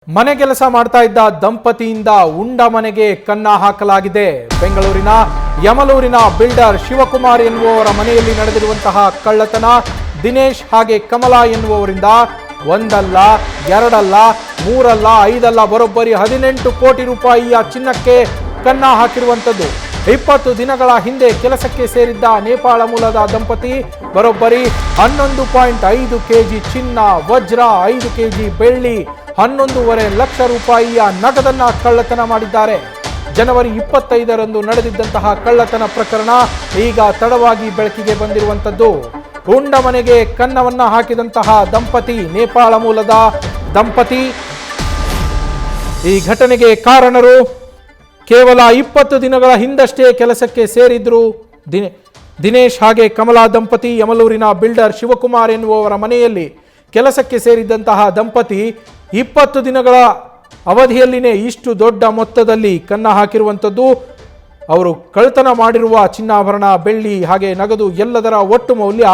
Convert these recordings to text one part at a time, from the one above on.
ಮನೆ ಕೆಲಸ ಮಾಡ್ತಾ ಇದ್ದ ದಂಪತಿಯಿಂದ ಉಂಡ ಮನೆಗೆ ಕನ್ನ ಹಾಕಲಾಗಿದೆ. ಬೆಂಗಳೂರಿನ ಯಮಲೂರಿನ ಬಿಲ್ಡರ್ ಶಿವಕುಮಾರ್ ಎನ್ನುವವರ ಮನೆಯಲ್ಲಿ ನಡೆದಿರುವಂತಹ ಕಳ್ಳತನ. ದಿನೇಶ್ ಹಾಗೆ ಕಮಲಾ ಎನ್ನುವವರಿಂದ ಒಂದಲ್ಲ ಎರಡಲ್ಲ ಮೂರಲ್ಲ ಐದಲ್ಲ ಬರೋಬ್ಬರಿ 18 ಕೋಟಿ ರೂಪಾಯಿಯ ಚಿನ್ನಕ್ಕೆ ಕನ್ನ ಹಾಕಿರುವಂಥದ್ದು. 20 ದಿನಗಳ ಹಿಂದೆ ಕೆಲಸಕ್ಕೆ ಸೇರಿದ್ದ ನೇಪಾಳ ಮೂಲದ ದಂಪತಿ ಬರೋಬ್ಬರಿ 11.5 ಕೆಜಿ ಚಿನ್ನ, ವಜ್ರ, 5 ಕೆಜಿ ಬೆಳ್ಳಿ, 11.5 ಲಕ್ಷ ರೂಪಾಯಿಯ ನಗದನ್ನ ಕಳ್ಳತನ ಮಾಡಿದ್ದಾರೆ. ಜನವರಿ 25ರಂದು ನಡೆದಿದ್ದಂತಹ ಕಳ್ಳತನ ಪ್ರಕರಣ ಈಗ ತಡವಾಗಿ ಬೆಳಕಿಗೆ ಬಂದಿರುವಂಥದ್ದು. ಉಂಡ ಮನೆಗೆ ಕನ್ನವನ್ನ ಹಾಕಿದಂತಹ ದಂಪತಿ ನೇಪಾಳ ಮೂಲದ ದಂಪತಿ. ಈ ಘಟನೆಗೆ ಕಾರಣರು ಕೇವಲ 20 ದಿನಗಳ ಹಿಂದಷ್ಟೇ ಕೆಲಸಕ್ಕೆ ಸೇರಿದ್ರು ದಿನೇಶ್ ಹಾಗೆ ಕಮಲಾ ದಂಪತಿ. ಯಮಲೂರಿನ ಬಿಲ್ಡರ್ ಶಿವಕುಮಾರ್ ಎನ್ನುವವರ ಮನೆಯಲ್ಲಿ ಕೆಲಸಕ್ಕೆ ಸೇರಿದ್ದಂತಹ ದಂಪತಿ 20 ದಿನಗಳ ಅವಧಿಯಲ್ಲಿನೇ ಇಷ್ಟು ದೊಡ್ಡ ಮೊತ್ತದಲ್ಲಿ ಕನ್ನ ಹಾಕಿರುವಂಥದ್ದು. ಅವರು ಕಳ್ಳತನ ಮಾಡಿರುವ ಚಿನ್ನಾಭರಣ, ಬೆಳ್ಳಿ ಹಾಗೆ ನಗದು ಎಲ್ಲದರ ಒಟ್ಟು ಮೌಲ್ಯ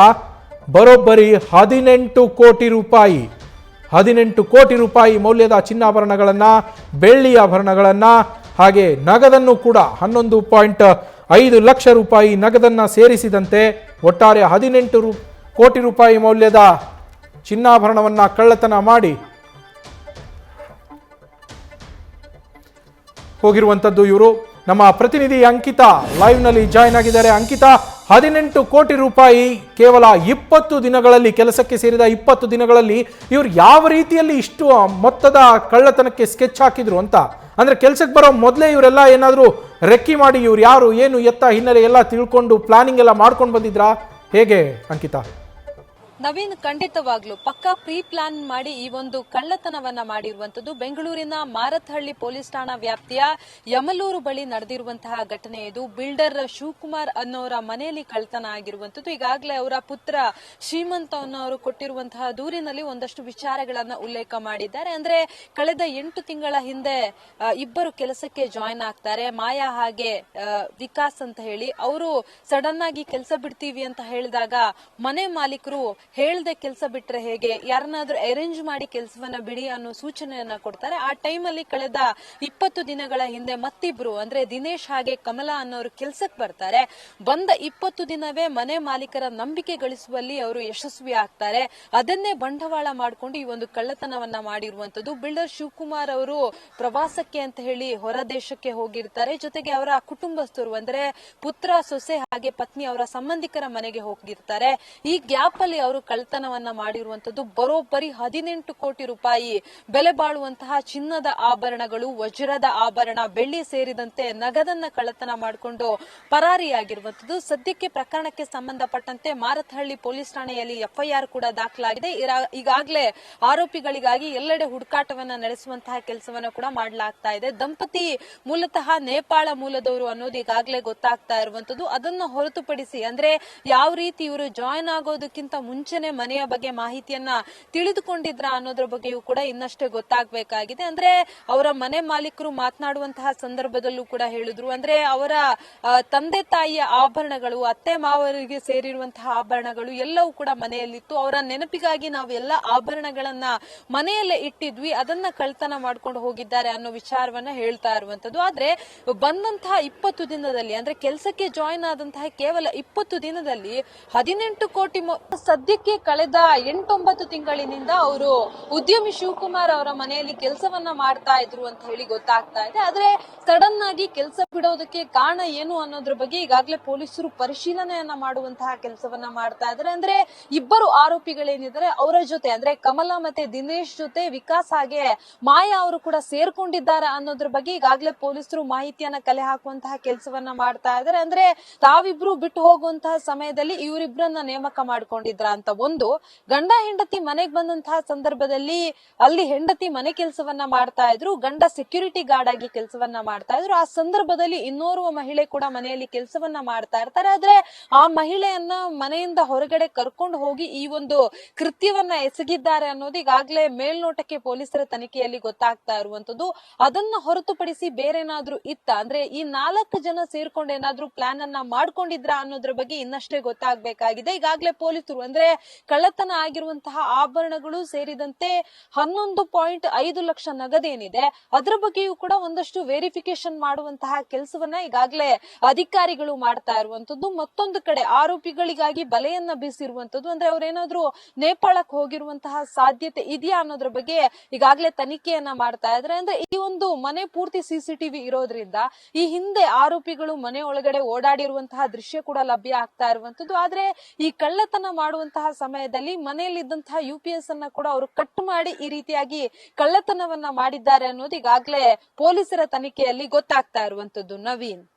ಬರೋಬ್ಬರಿ 18 ಕೋಟಿ ರೂಪಾಯಿ. 18 ಕೋಟಿ ರೂಪಾಯಿ ಮೌಲ್ಯದ ಚಿನ್ನಾಭರಣಗಳನ್ನು, ಬೆಳ್ಳಿ ಆಭರಣಗಳನ್ನು ಹಾಗೆ ನಗದನ್ನು ಕೂಡ 11.5 ಲಕ್ಷ ರೂಪಾಯಿ ನಗದನ್ನು ಸೇರಿಸಿದಂತೆ ಒಟ್ಟಾರೆ 18 ಕೋಟಿ ರೂಪಾಯಿ ಮೌಲ್ಯದ ಚಿನ್ನಾಭರಣವನ್ನು ಕಳ್ಳತನ ಮಾಡಿ ಹೋಗಿರುವಂಥದ್ದು ಇವರು. ನಮ್ಮ ಪ್ರತಿನಿಧಿ ಅಂಕಿತಾ ಲೈವ್ನಲ್ಲಿ ಜಾಯ್ನ್ ಆಗಿದ್ದಾರೆ. ಅಂಕಿತಾ, 18 ಕೋಟಿ ರೂಪಾಯಿ ಕೇವಲ 20 ದಿನಗಳಲ್ಲಿ, ಕೆಲಸಕ್ಕೆ ಸೇರಿದ 20 ದಿನಗಳಲ್ಲಿ ಇವರು ಯಾವ ರೀತಿಯಲ್ಲಿ ಇಷ್ಟು ಮೊತ್ತದ ಕಳ್ಳತನಕ್ಕೆ ಸ್ಕೆಚ್ ಹಾಕಿದ್ರು ಅಂತ? ಅಂದ್ರೆ ಕೆಲಸಕ್ಕೆ ಬರೋ ಮೊದಲೇ ಇವರೆಲ್ಲ ಏನಾದರೂ ರೆಕ್ಕಿ ಮಾಡಿ ಇವ್ರು ಯಾರು ಏನು ಎತ್ತ ಹಿನ್ನೆಲೆ ಎಲ್ಲ ತಿಳ್ಕೊಂಡು ಪ್ಲಾನಿಂಗ್ ಎಲ್ಲ ಮಾಡ್ಕೊಂಡು ಬಂದಿದ್ರಾ, ಹೇಗೆ ಅಂಕಿತಾ? ನವೀನ್, ಖಂಡಿತವಾಗ್ಲು ಪಕ್ಕಾ ಪ್ರೀ ಪ್ಲಾನ್ ಮಾಡಿ ಈ ಒಂದು ಕಳ್ಳತನವನ್ನ ಮಾಡಿರುವಂತದ್ದು ಬೆಂಗಳೂರಿನ ಮಾರತ್ಹಳ್ಳಿ ಪೊಲೀಸ್ ಠಾಣಾ ವ್ಯಾಪ್ತಿಯ ಯಮಲೂರು ಬಳಿ ನಡೆದಿರುವಂತಹ ಘಟನೆ ಇದು. ಬಿಲ್ಡರ್ ಶಿವಕುಮಾರ್ ಅನ್ನೋರ ಮನೆಯಲ್ಲಿ ಕಳ್ಳತನ ಆಗಿರುವಂತದ್ದು. ಈಗಾಗಲೇ ಅವರ ಪುತ್ರ ಶ್ರೀಮಂತ ಅನ್ನೋರು ಕೊಟ್ಟಿರುವಂತಹ ದೂರಿನಲ್ಲಿ ಒಂದಷ್ಟು ವಿಚಾರಗಳನ್ನ ಉಲ್ಲೇಖ ಮಾಡಿದ್ದಾರೆ. ಅಂದ್ರೆ ಕಳೆದ 8 ತಿಂಗಳ ಹಿಂದೆ ಇಬ್ಬರು ಕೆಲಸಕ್ಕೆ ಜಾಯಿನ್ ಆಗ್ತಾರೆ, ಮಾಯಾ ಹಾಗೆ ವಿಕಾಸ್ ಅಂತ ಹೇಳಿ. ಅವರು ಸಡನ್ ಆಗಿ ಕೆಲಸ ಬಿಡ್ತೀವಿ ಅಂತ ಹೇಳಿದಾಗ ಮನೆ ಮಾಲೀಕರು ಹೇಳ್ದೆ ಕೆಲಸ ಬಿಟ್ರೆ ಹೇಗೆ, ಯಾರನ್ನಾದ್ರೂ ಅರೇಂಜ್ ಮಾಡಿ ಕೆಲಸವನ್ನ ಬಿಡಿ ಅನ್ನೋ ಸೂಚನೆಯನ್ನ ಕೊಡ್ತಾರೆ. ಆ ಟೈಮಲ್ಲಿ ಕಳೆದ 20 ದಿನಗಳ ಹಿಂದೆ ಮತ್ತಿಬ್ರು ಅಂದ್ರೆ ದಿನೇಶ್ ಹಾಗೆ ಕಮಲಾ ಅನ್ನೋರು ಕೆಲ್ಸಕ್ಕೆ ಬರ್ತಾರೆ. ಬಂದ 20 ದಿನವೇ ಮನೆ ಮಾಲೀಕರ ನಂಬಿಕೆ ಗಳಿಸುವಲ್ಲಿ ಅವರು ಯಶಸ್ವಿ ಆಗ್ತಾರೆ. ಅದನ್ನೇ ಬಂಡವಾಳ ಮಾಡಿಕೊಂಡು ಈ ಒಂದು ಕಳ್ಳತನವನ್ನ ಮಾಡಿರುವಂತದ್ದು. ಬಿಲ್ಡರ್ ಶಿವಕುಮಾರ್ ಅವರು ಪ್ರವಾಸಕ್ಕೆ ಅಂತ ಹೇಳಿ ಹೊರ ದೇಶಕ್ಕೆ ಹೋಗಿರ್ತಾರೆ. ಜೊತೆಗೆ ಅವರ ಕುಟುಂಬಸ್ಥರು ಅಂದ್ರೆ ಪುತ್ರ, ಸೊಸೆ ಹಾಗೆ ಪತ್ನಿ ಅವರ ಸಂಬಂಧಿಕರ ಮನೆಗೆ ಹೋಗಿರ್ತಾರೆ. ಈ ಗ್ಯಾಪ್ ಅಲ್ಲಿ ಅವರು ಕಳ್ಳತನವನ್ನ ಮಾಡಿರುವಂತದ್ದು. ಬರೋಬ್ಬರಿ 18 ಕೋಟಿ ರೂಪಾಯಿ ಬೆಲೆ ಬಾಳುವಂತಹ ಚಿನ್ನದ ಆಭರಣಗಳು, ವಜ್ರದ ಆಭರಣ, ಬೆಳ್ಳಿ ಸೇರಿದಂತೆ ನಗದನ್ನ ಕಳ್ಳತನ ಮಾಡಿಕೊಂಡು ಪರಾರಿಯಾಗಿರುವಂತದ್ದು. ಸದ್ಯಕ್ಕೆ ಪ್ರಕರಣಕ್ಕೆ ಸಂಬಂಧಪಟ್ಟಂತೆ ಮಾರತ್ಹಳ್ಳಿ ಪೊಲೀಸ್ ಠಾಣೆಯಲ್ಲಿ ಎಫ್ಐಆರ್ ಕೂಡ ದಾಖಲಾಗಿದೆ. ಈಗಾಗಲೇ ಆರೋಪಿಗಳಿಗಾಗಿ ಎಲ್ಲೆಡೆ ಹುಡುಕಾಟವನ್ನ ನಡೆಸುವಂತಹ ಕೆಲಸವನ್ನ ಕೂಡ ಮಾಡಲಾಗ್ತಾ ಇದೆ. ದಂಪತಿ ಮೂಲತಃ ನೇಪಾಳ ಮೂಲದವರು ಅನ್ನೋದು ಈಗಾಗಲೇ ಗೊತ್ತಾಗ್ತಾ ಇರುವಂತದ್ದು. ಅದನ್ನ ಹೊರತುಪಡಿಸಿ ಅಂದ್ರೆ ಯಾವ ರೀತಿ ಇವರು ಜಾಯಿನ್ ಆಗೋದಕ್ಕಿಂತ ಮುಂಚೆನೆ ಮನೆಯ ಬಗ್ಗೆ ಮಾಹಿತಿಯನ್ನ ತಿಳಿದುಕೊಂಡಿದ್ರ ಅನ್ನೋದ್ರ ಬಗ್ಗೆಯೂ ಕೂಡ ಇನ್ನಷ್ಟೇ ಗೊತ್ತಾಗಬೇಕಾಗಿದೆ. ಅಂದ್ರೆ ಅವರ ಮನೆ ಮಾಲೀಕರು ಮಾತನಾಡುವಂತಹ ಸಂದರ್ಭದಲ್ಲೂ ಕೂಡ ಹೇಳಿದ್ರು, ಅಂದ್ರೆ ಅವರ ತಂದೆ ತಾಯಿಯ ಆಭರಣಗಳು, ಅತ್ತೆ ಮಾವರಿಗೆ ಸೇರಿರುವಂತಹ ಆಭರಣಗಳು ಎಲ್ಲವೂ ಕೂಡ ಮನೆಯಲ್ಲಿತ್ತು. ಅವರ ನೆನಪಿಗಾಗಿ ನಾವು ಎಲ್ಲ ಆಭರಣಗಳನ್ನ ಮನೆಯಲ್ಲೇ ಇಟ್ಟಿದ್ವಿ, ಅದನ್ನ ಕಳ್ತನ ಮಾಡ್ಕೊಂಡು ಹೋಗಿದ್ದಾರೆ ಅನ್ನೋ ವಿಚಾರವನ್ನ ಹೇಳ್ತಾ ಇರುವಂತದ್ದು. ಆದ್ರೆ ಬಂದಂತಹ 20 ದಿನದಲ್ಲಿ ಅಂದ್ರೆ ಕೆಲಸಕ್ಕೆ ಜಾಯಿನ್ ಆದಂತಹ ಕೇವಲ 20 ದಿನದಲ್ಲಿ 18 ಕೋಟಿ ಸದ್ಯಕ್ಕೆ ಕಳೆದ 8-9 ತಿಂಗಳಿನಿಂದ ಅವರು ಉದ್ಯಮಿ ಶಿವಕುಮಾರ್ ಅವರ ಮನೆಯಲ್ಲಿ ಕೆಲಸವನ್ನ ಮಾಡ್ತಾ ಇದ್ರು ಅಂತ ಹೇಳಿ ಗೊತ್ತಾಗ್ತಾ ಇದೆ. ಆದ್ರೆ ಸಡನ್ ಆಗಿ ಕೆಲಸ ಬಿಡೋದಕ್ಕೆ ಕಾರಣ ಏನು ಅನ್ನೋದ್ರ ಬಗ್ಗೆ ಈಗಾಗಲೇ ಪೊಲೀಸರು ಪರಿಶೀಲನೆಯನ್ನ ಮಾಡುವಂತಹ ಕೆಲಸವನ್ನ ಮಾಡ್ತಾ ಇದ್ದಾರೆ. ಅಂದ್ರೆ ಇಬ್ಬರು ಆರೋಪಿಗಳೇನಿದ್ದಾರೆ ಅವರ ಜೊತೆ ಅಂದ್ರೆ ಕಮಲಾ ಮತ್ತೆ ದಿನೇಶ್ ಜೊತೆ ವಿಕಾಸ್ ಹಾಗೆ ಮಾಯಾ ಅವರು ಕೂಡ ಸೇರ್ಕೊಂಡಿದ್ದಾರೆ ಅನ್ನೋದ್ರ ಬಗ್ಗೆ ಈಗಾಗಲೇ ಪೊಲೀಸರು ಮಾಹಿತಿಯನ್ನ ಕಲೆ ಹಾಕುವಂತಹ ಕೆಲಸವನ್ನ ಮಾಡ್ತಾ ಇದ್ದಾರೆ. ಅಂದ್ರೆ ತಾವಿಬ್ರು ಬಿಟ್ಟು ಹೋಗುವಂತಹ ಸಮಯದಲ್ಲಿ ಇವರಿಬ್ಬರನ್ನ ನೇಮಕ ಮಾಡ್ಕೊಂಡಿದ್ರ ಅಂತ. ಒಂದು ಗಂಡ ಹೆಂಡತಿ ಮನೆಗೆ ಬಂದಂತಹ ಸಂದರ್ಭದಲ್ಲಿ ಅಲ್ಲಿ ಹೆಂಡತಿ ಮನೆ ಕೆಲಸವನ್ನ ಮಾಡ್ತಾ ಇದ್ರು, ಗಂಡ ಸೆಕ್ಯೂರಿಟಿ ಗಾರ್ಡ್ ಆಗಿ ಕೆಲಸವನ್ನ ಮಾಡ್ತಾ ಇದ್ರು. ಆ ಸಂದರ್ಭದಲ್ಲಿ ಇನ್ನೋರ್ವ ಮಹಿಳೆ ಕೂಡ ಮನೆಯಲ್ಲಿ ಕೆಲಸವನ್ನ ಮಾಡ್ತಾ ಇರ್ತಾರೆ. ಆದ್ರೆ ಆ ಮಹಿಳೆಯನ್ನ ಮನೆಯಿಂದ ಹೊರಗಡೆ ಕರ್ಕೊಂಡು ಹೋಗಿ ಈ ಒಂದು ಕೃತ್ಯವನ್ನ ಎಸಗಿದ್ದಾರೆ ಅನ್ನೋದು ಈಗಾಗಲೇ ಮೇಲ್ನೋಟಕ್ಕೆ ಪೊಲೀಸರ ತನಿಖೆಯಲ್ಲಿ ಗೊತ್ತಾಗ್ತಾ ಇರುವಂತದ್ದು. ಅದನ್ನ ಹೊರತುಪಡಿಸಿ ಬೇರೆನಾದ್ರೂ ಇತ್ತ ಅಂದ್ರೆ ಈ 4 ಜನ ಸೇರ್ಕೊಂಡು ಏನಾದ್ರೂ ಪ್ಲಾನ್ ಅನ್ನ ಮಾಡ್ಕೊಂಡಿದ್ರ ಅನ್ನೋದ್ರ ಬಗ್ಗೆ ಇನ್ನಷ್ಟೇ ಗೊತ್ತಾಗ್ಬೇಕಾಗಿದೆ. ಈಗಾಗಲೇ ಪೊಲೀಸರು ಅಂದ್ರೆ ಕಳ್ಳತನ ಆಗಿರುವಂತಹ ಆಭರಣಗಳು ಸೇರಿದಂತೆ 11.5 ಲಕ್ಷ ನಗದೇನಿದೆ ಅದರ ಬಗ್ಗೆಯೂ ಕೂಡ ಒಂದಷ್ಟು ವೆರಿಫಿಕೇಶನ್ ಮಾಡುವಂತಹ ಕೆಲಸವನ್ನ ಈಗಾಗಲೇ ಅಧಿಕಾರಿಗಳು ಮಾಡ್ತಾ ಇರುವಂತದ್ದು. ಮತ್ತೊಂದು ಕಡೆ ಆರೋಪಿಗಳಿಗಾಗಿ ಬಲೆಯನ್ನ ಬೀಸಿರುವಂತದ್ದು. ಅಂದ್ರೆ ಅವ್ರೇನಾದ್ರೂ ನೇಪಾಳಕ್ಕೆ ಹೋಗಿರುವಂತಹ ಸಾಧ್ಯತೆ ಇದೆಯಾ ಅನ್ನೋದ್ರ ಬಗ್ಗೆ ಈಗಾಗಲೇ ತನಿಖೆಯನ್ನ ಮಾಡ್ತಾ ಇದ್ರೆ. ಅಂದ್ರೆ ಈ ಒಂದು ಮನೆ ಪೂರ್ತಿ ಸಿಸಿಟಿವಿ ಇರೋದ್ರಿಂದ ಈ ಹಿಂದೆ ಆರೋಪಿಗಳು ಮನೆ ಒಳಗಡೆ ಓಡಾಡಿರುವಂತಹ ದೃಶ್ಯ ಕೂಡ ಲಭ್ಯ ಆಗ್ತಾ ಇರುವಂತದ್ದು. ಆದ್ರೆ ಈ ಕಳ್ಳತನ ಮಾಡುವಂತಹ ಸಮಯದಲ್ಲಿ ಮನೆಯಲ್ಲಿದ್ದಂತಹ UPS ಅನ್ನ ಕೂಡ ಅವರು ಕಟ್ ಮಾಡಿ ಈ ರೀತಿಯಾಗಿ ಕಳ್ಳತನವನ್ನ ಮಾಡಿದ್ದಾರೆ ಅನ್ನೋದು ಈಗಾಗಲೇ ಪೊಲೀಸರ ತನಿಖೆಯಲ್ಲಿ ಗೊತ್ತಾಗ್ತಾ ಇರುವಂತದ್ದು. ನವೀನ್.